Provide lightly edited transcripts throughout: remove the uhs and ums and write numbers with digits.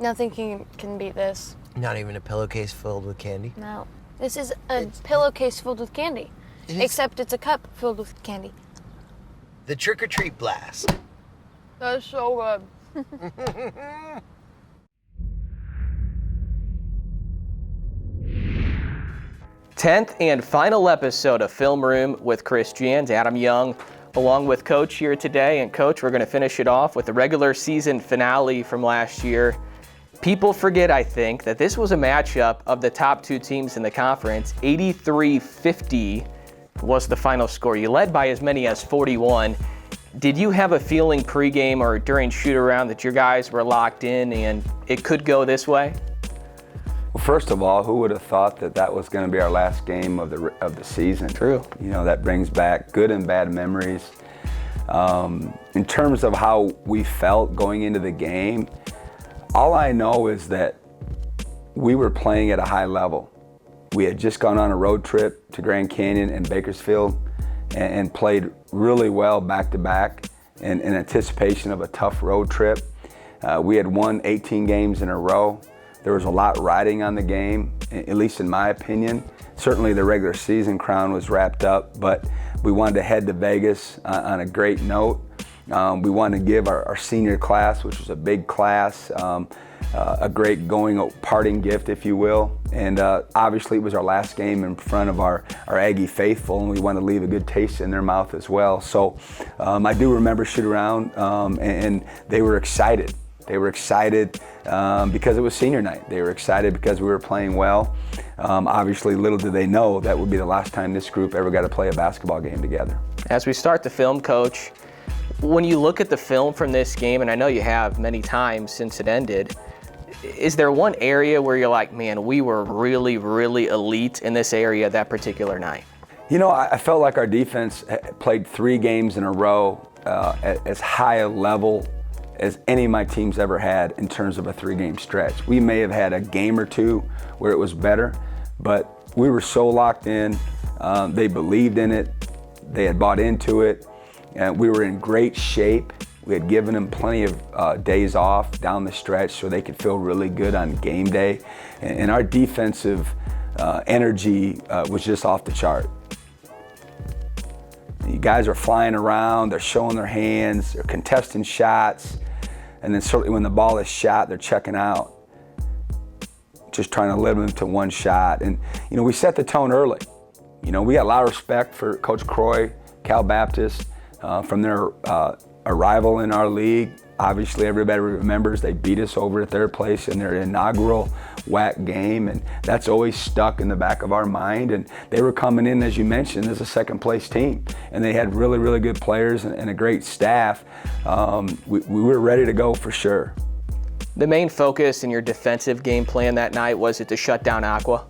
Nothing can beat this. Not even a pillowcase filled with candy? No. This is a pillowcase filled with candy. Except it's a cup filled with candy. The trick-or-treat blast. That's so good. 10th and final episode of Film Room with Chris Jans, Adam Young, along with Coach here today. And Coach, we're going to finish it off with the regular season finale from last year. People forget, I think, that this was a matchup of the top two teams in the conference. 83-50 was the final score. You led by as many as 41. Did you have a feeling pregame or during shoot-around that your guys were locked in and it could go this way? Well, first of all, who would have thought that that was going to be our last game of the season? True. You know, that brings back good and bad memories. In terms of how we felt going into the game, all I know is that we were playing at a high level. We had just gone on a road trip to Grand Canyon and Bakersfield and played really well back-to-back in anticipation of a tough road trip. We had won 18 games in a row. There was a lot riding on the game, at least in my opinion. Certainly the regular season crown was wrapped up, but we wanted to head to Vegas on a great note. We wanted to give our senior class, which was a big class, a great parting gift, if you will. And obviously it was our last game in front of our Aggie faithful, and we wanted to leave a good taste in their mouth as well. So I do remember shoot around, and they were excited. They were excited because it was senior night. They were excited because we were playing well. Obviously, little did they know that would be the last time this group ever got to play a basketball game together. As we start the film, Coach, when you look at the film from this game, and I know you have many times since it ended, is there one area where you're like, man, we were really, really elite in this area that particular night? You know, I felt like our defense played 3 games in a row at as high a level as any of my teams ever had in terms of a 3-game stretch. We may have had a game or two where it was better, but we were so locked in. They believed in it. They had bought into it. And we were in great shape. We had given them plenty of days off down the stretch so they could feel really good on game day. And our defensive energy was just off the chart. You guys are flying around, they're showing their hands, they're contesting shots, and then certainly when the ball is shot, they're checking out, just trying to limit them to one shot. And, you know, we set the tone early. You know, we got a lot of respect for Coach Croy, Cal Baptist, from their arrival in our league. Obviously, everybody remembers they beat us over at their place in their inaugural WAC game, and that's always stuck in the back of our mind. And they were coming in, as you mentioned, as a second-place team, and they had really, really good players and a great staff. We were ready to go for sure. The main focus in your defensive game plan that night, was it to shut down Aqua?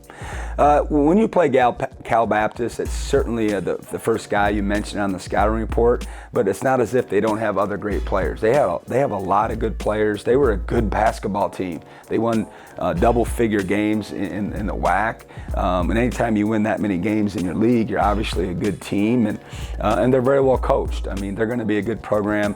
When you play Cal Baptist, it's certainly the first guy you mentioned on the scouting report, but it's not as if they don't have other great players. They have a lot of good players. They were a good basketball team. They won double-figure games in the WAC, and anytime you win that many games in your league, you're obviously a good team, and they're very well coached. I mean, they're going to be a good program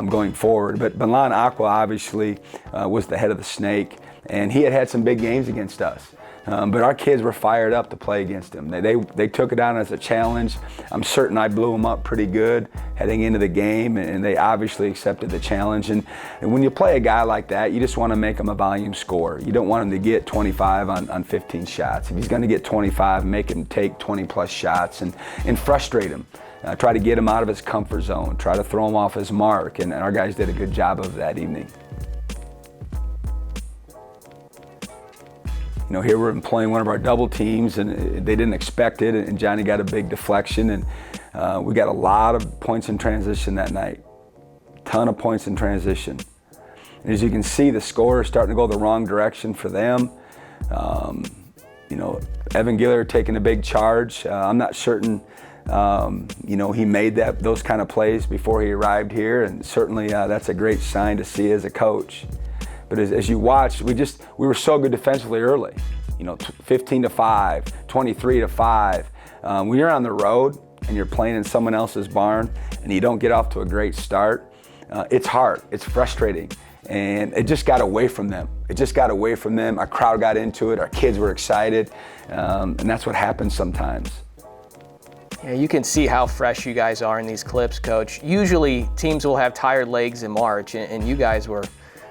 going forward. But Milan Aqua obviously was the head of the snake, and he had some big games against us. But our kids were fired up to play against him. They took it on as a challenge. I'm certain I blew them up pretty good heading into the game, and they obviously accepted the challenge. And when you play a guy like that, you just want to make him a volume scorer. You don't want him to get 25 on 15 shots. If he's going to get 25, make him take 20-plus shots and frustrate him. Try to get him out of his comfort zone. Try to throw him off his mark, and our guys did a good job of that evening. You know, here we're employing one of our double teams, and they didn't expect it, and Johnny got a big deflection, and we got a lot of points in transition that night. Ton of points in transition. And as you can see, the score is starting to go the wrong direction for them. You know, Evan Giller taking a big charge. I'm not certain, you know, he made those kind of plays before he arrived here, and certainly that's a great sign to see as a coach. But as you watch, we were so good defensively early. You know, 15-5, 23-5. When you're on the road and you're playing in someone else's barn and you don't get off to a great start, it's hard, it's frustrating. and it just got away from them. It just got away from them. Our crowd got into it. Our kids were excited, and that's what happens sometimes. Yeah, you can see how fresh you guys are in these clips, Coach. Usually teams will have tired legs in March, and you guys were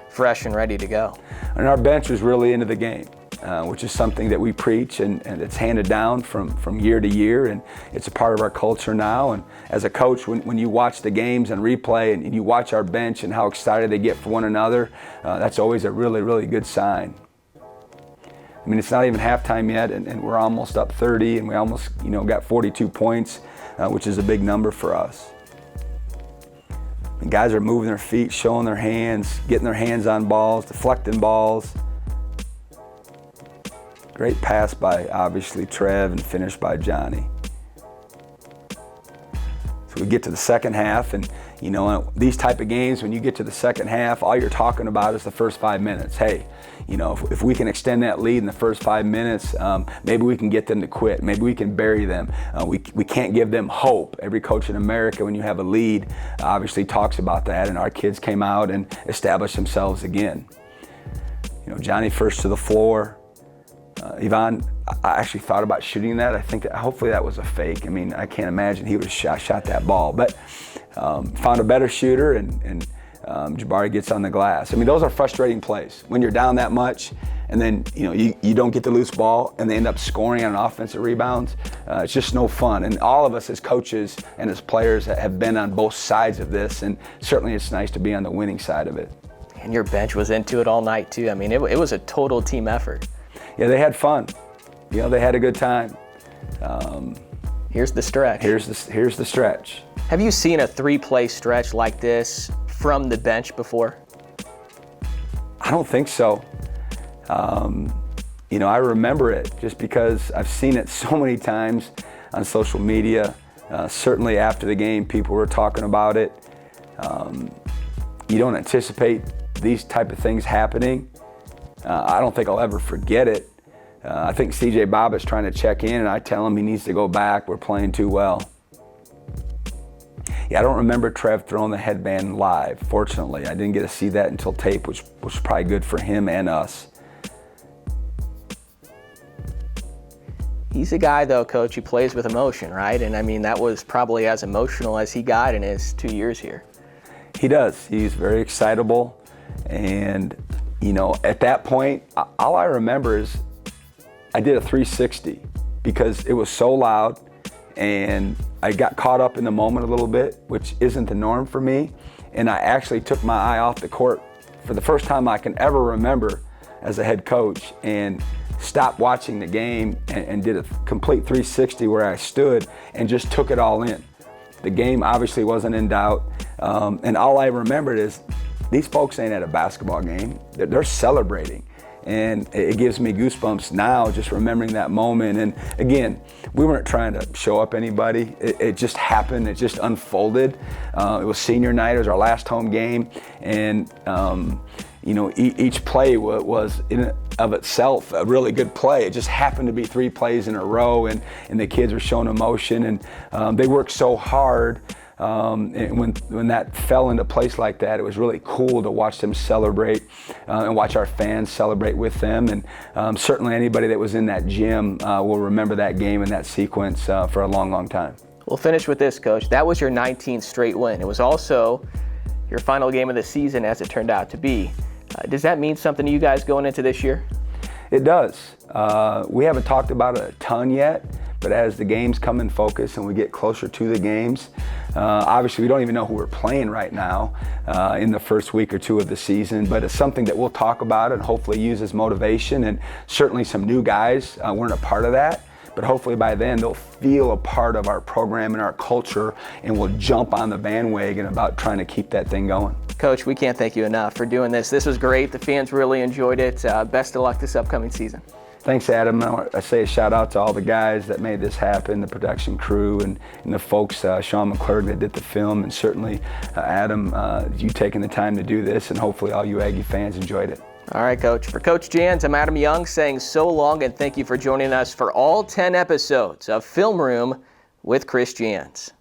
fresh and ready to go. And our bench was really into the game, which is something that we preach, and it's handed down from year to year, and it's a part of our culture now. And as a coach, when you watch the games and replay and you watch our bench and how excited they get for one another, that's always a really, really good sign. I mean, it's not even halftime yet, and we're almost up 30, and we almost, got 42 points, which is a big number for us. And guys are moving their feet, showing their hands, getting their hands on balls, deflecting balls. Great pass by, obviously, Trev, and finished by Johnny. So we get to the second half, and these type of games, when you get to the second half, all you're talking about is the first 5 minutes. Hey, if we can extend that lead in the first 5 minutes, maybe we can get them to quit. Maybe we can bury them. We can't give them hope. Every coach in America, when you have a lead, obviously talks about that, and our kids came out and established themselves again. Johnny first to the floor. Yvonne, I actually thought about shooting that. I think that hopefully that was a fake. I mean, I can't imagine he would have shot that ball, but found a better shooter, and Jabari gets on the glass. I mean, those are frustrating plays when you're down that much, and then you don't get the loose ball, and they end up scoring on an offensive rebound. It's just no fun. And all of us as coaches and as players have been on both sides of this, and certainly it's nice to be on the winning side of it. And your bench was into it all night too. I mean, it was a total team effort. Yeah, they had fun. They had a good time. Here's the stretch. Here's the stretch. Have you seen a 3-play stretch like this from the bench before? I don't think so. I remember it just because I've seen it so many times on social media. Certainly after the game, people were talking about it. You don't anticipate these type of things happening. I don't think I'll ever forget it. I think CJ Bobbitt's trying to check in, and I tell him he needs to go back. We're playing too well. Yeah, I don't remember Trev throwing the headband live, fortunately. I didn't get to see that until tape, which was probably good for him and us. He's a guy, though, Coach, who plays with emotion, right? And I mean, that was probably as emotional as he got in his 2 years here. He does. He's very excitable, and at that point, all I remember is I did a 360 because it was so loud, and I got caught up in the moment a little bit, which isn't the norm for me. And I actually took my eye off the court for the first time I can ever remember as a head coach, and stopped watching the game and did a complete 360 where I stood and just took it all in. The game obviously wasn't in doubt, and all I remembered is these folks ain't at a basketball game. They're celebrating. And it gives me goosebumps now just remembering that moment. And again, we weren't trying to show up anybody. It just happened. It just unfolded. It was senior night. It was our last home game. And, each play was in and of itself a really good play. It just happened to be 3 plays in a row, and the kids were showing emotion, and they worked so hard. And when that fell into place like that, it was really cool to watch them celebrate and watch our fans celebrate with them. And certainly anybody that was in that gym will remember that game and that sequence for a long, long time. We'll finish with this, Coach. That was your 19th straight win. It was also your final game of the season, as it turned out to be. Does that mean something to you guys going into this year? It does. We haven't talked about it a ton yet, but as the games come in focus and we get closer to the games, obviously we don't even know who we're playing right now in the first week or 2 of the season, but it's something that we'll talk about and hopefully use as motivation. And certainly some new guys weren't a part of that, but hopefully by then they'll feel a part of our program and our culture, and will jump on the bandwagon about trying to keep that thing going. Coach, we can't thank you enough for doing this. This was great. The fans really enjoyed it. Best of luck this upcoming season. Thanks, Adam. I say a shout out to all the guys that made this happen, the production crew, and the folks, Sean McClurg, that did the film, and certainly Adam, you taking the time to do this, and hopefully all you Aggie fans enjoyed it. All right, Coach. For Coach Jans, I'm Adam Young saying so long, and thank you for joining us for all 10 episodes of Film Room with Chris Jans.